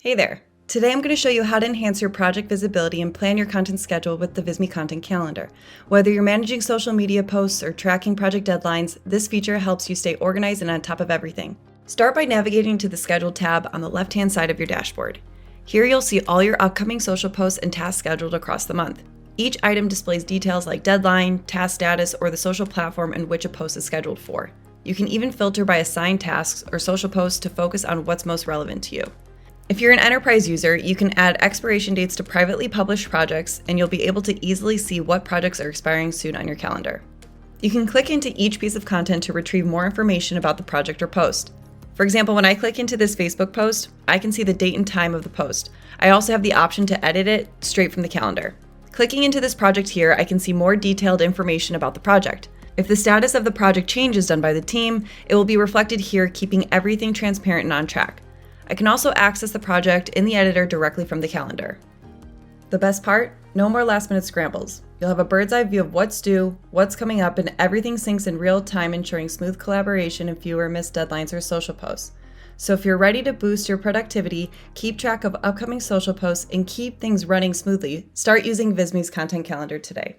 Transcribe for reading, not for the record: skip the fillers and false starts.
Hey there! Today I'm going to show you how to enhance your project visibility and plan your content schedule with the Visme Content Calendar. Whether you're managing social media posts or tracking project deadlines, this feature helps you stay organized and on top of everything. Start by navigating to the Schedule tab on the left-hand side of your dashboard. Here you'll see all your upcoming social posts and tasks scheduled across the month. Each item displays details like deadline, task status, or the social platform in which a post is scheduled for. You can even filter by assigned tasks or social posts to focus on what's most relevant to you. If you're an enterprise user, you can add expiration dates to privately published projects, and you'll be able to easily see what projects are expiring soon on your calendar. You can click into each piece of content to retrieve more information about the project or post. For example, when I click into this Facebook post, I can see the date and time of the post. I also have the option to edit it straight from the calendar. Clicking into this project here, I can see more detailed information about the project. If the status of the project change is done by the team, it will be reflected here, keeping everything transparent and on track. I can also access the project in the editor directly from the calendar. The best part? No more last-minute scrambles. You'll have a bird's-eye view of what's due, what's coming up, and everything syncs in real time, ensuring smooth collaboration and fewer missed deadlines or social posts. So if you're ready to boost your productivity, keep track of upcoming social posts, and keep things running smoothly, start using Visme's Content Calendar today.